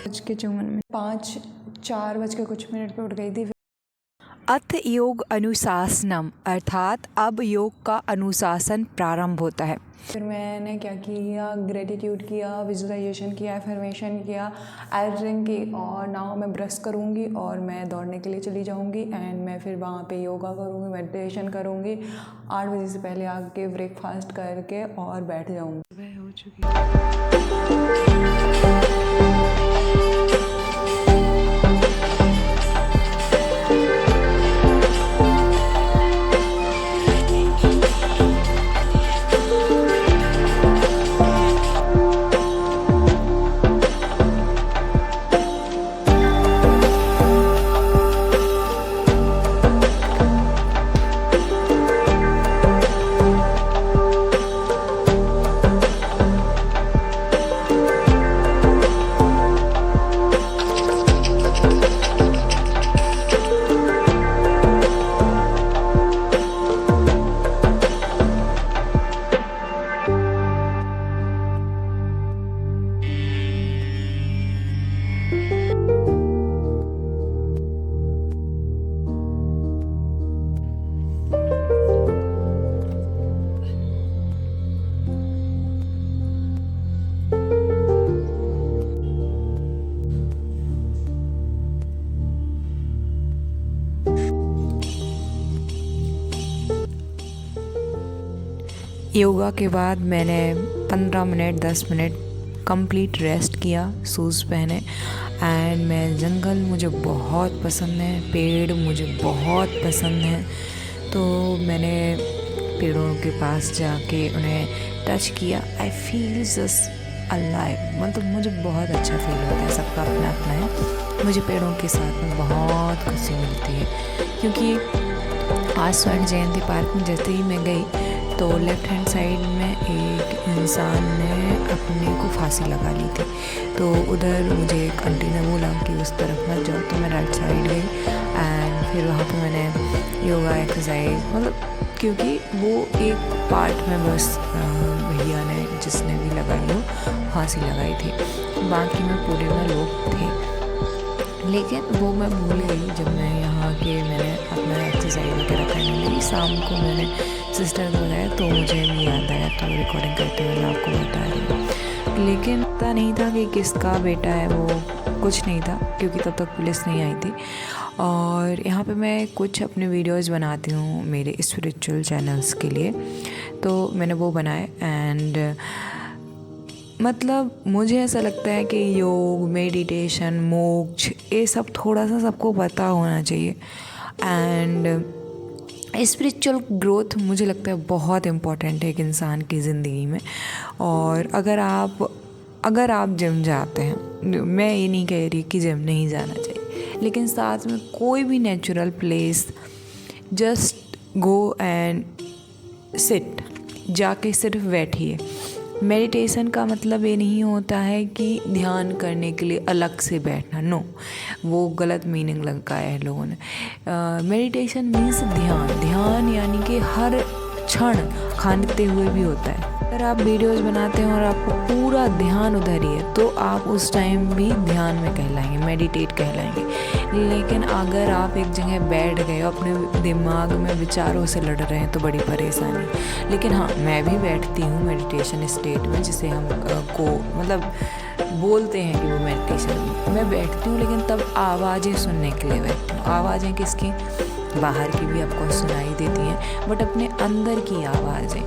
5:54 5:04 कुछ मिनट पे उठ गई थी। अथ योग अनुशासनम अर्थात अब योग का अनुशासन प्रारंभ होता है। फिर मैंने क्या किया, ग्रेटिट्यूड किया, विजुअलाइजेशन किया, एफर्मेशन किया, एडिटिंग की, और नाउ मैं ब्रश करूँगी और मैं दौड़ने के लिए चली जाऊँगी। एंड मैं फिर वहाँ पे योगा करूँगी, मेडिटेशन करूँगी। 8 बजे से पहले आके ब्रेकफास्ट करके और बैठ जाऊँगी। सुबह हो चुकी है। योगा के बाद मैंने 15 मिनट 10 मिनट कंप्लीट रेस्ट किया, शूज़ पहने। एंड मैं जंगल मुझे बहुत पसंद है, पेड़ मुझे बहुत पसंद है, तो मैंने पेड़ों के पास जाके उन्हें टच किया। आई फील जस्ट अलाइव, मतलब मुझे बहुत अच्छा फील होता है। सबका अपना अपना है। मुझे पेड़ों के साथ में बहुत खुशी मिलती है, क्योंकि आज स्वर्ण जयंती पार्क में जैसे ही मैं गई तो लेफ़्ट हैंड साइड में एक इंसान ने अपने को फांसी लगा ली थी। तो उधर मुझे एक आंटी ने बोला कि उस तरफ मत जाओ, तो मैं राइट साइड गई। एंड फिर वहाँ पे मैंने योगा एक्सरसाइज, मतलब क्योंकि वो एक पार्ट में बस भैया ने जिसने भी लगाई हो फांसी लगाई थी, बाकी में पूरे में लोग थे। लेकिन वो मैं भूल गई जब मैं यहाँ के मैंने अपना एक्सरसाइज वगैरह करने लगी। शाम को मैंने सिस्टर को बताया तो मुझे भी याद आया, तो रिकॉर्डिंग करते हुए मैं आपको बता रही हूँ। लेकिन पता नहीं था कि किसका बेटा है, वो कुछ नहीं था, क्योंकि तब तक पुलिस नहीं आई थी। और यहाँ पे मैं कुछ अपने वीडियोज़ बनाती हूँ मेरे स्पिरिचुअल चैनल्स के लिए, तो मैंने वो बनाए। एंड मतलब मुझे ऐसा लगता है कि योग, मेडिटेशन, मोक्ष, ये सब थोड़ा सा सबको पता होना चाहिए। एंड स्पिरिचुअल ग्रोथ मुझे लगता है बहुत इम्पॉर्टेंट है एक इंसान की ज़िंदगी में। और अगर आप जिम जाते हैं, मैं ये नहीं कह रही कि जिम नहीं जाना चाहिए, लेकिन साथ में कोई भी natural place, just go and sit, जाके सिर्फ बैठिए। मेडिटेशन का मतलब ये नहीं होता है कि ध्यान करने के लिए अलग से बैठना, नो, वो गलत मीनिंग लगाया है लोगों ने। मेडिटेशन मीन्स ध्यान यानी कि हर क्षण खाते हुए भी होता है। अगर आप वीडियोज़ बनाते हैं और आपको पूरा ध्यान उधर ही है, तो आप उस टाइम भी ध्यान में कहलाएंगे, मेडिटेट कहलाएंगे। लेकिन अगर आप एक जगह बैठ गए, अपने दिमाग में विचारों से लड़ रहे हैं, तो बड़ी परेशानी। लेकिन हाँ, मैं भी बैठती हूँ मेडिटेशन स्टेट में, जिसे हम को मतलब बोलते हैं कि वो मेडिटेशन। मैं बैठती हूँ, लेकिन तब आवाज़ें सुनने के लिए बैठती हूँ। आवाज़ें किसकी? बाहर की भी आपको सुनाई देती हैं, बट अपने अंदर की आवाज़ें।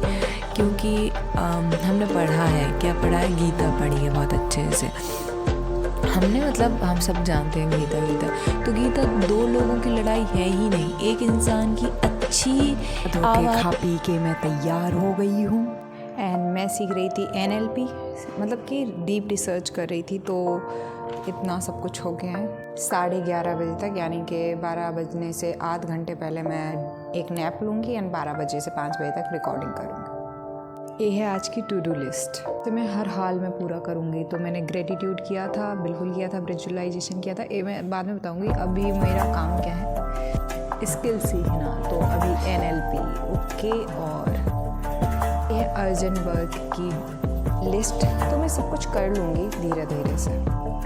क्योंकि हमने पढ़ा है, क्या पढ़ा है, गीता पढ़ी है बहुत अच्छे से हमने, मतलब हम सब जानते हैं गीता। तो गीता दो लोगों की लड़ाई है ही नहीं, एक इंसान की अच्छी आवाज़। खा पी के मैं तैयार हो गई हूँ। एंड मैं सीख रही थी NLP, मतलब कि डीप रिसर्च कर रही थी, तो इतना सब कुछ हो गया है। 11:30 बजे तक, यानी कि 12 बजने से आध घंटे पहले मैं एक नैप लूँगी एंड 12 बजे से 5 बजे तक रिकॉर्डिंग करूँगी। ये है आज की टू डू लिस्ट, तो मैं हर हाल में पूरा करूँगी। तो मैंने ग्रेटिट्यूड किया था, बिल्कुल किया था, विजुअलाइजेशन किया था, ये मैं बाद में बताऊँगी। अभी मेरा काम क्या है, स्किल सीखना, तो अभी NLP, ओके। और ये अर्जेंट वर्क की लिस्ट, तो मैं सब कुछ कर लूँगी धीरे धीरे से।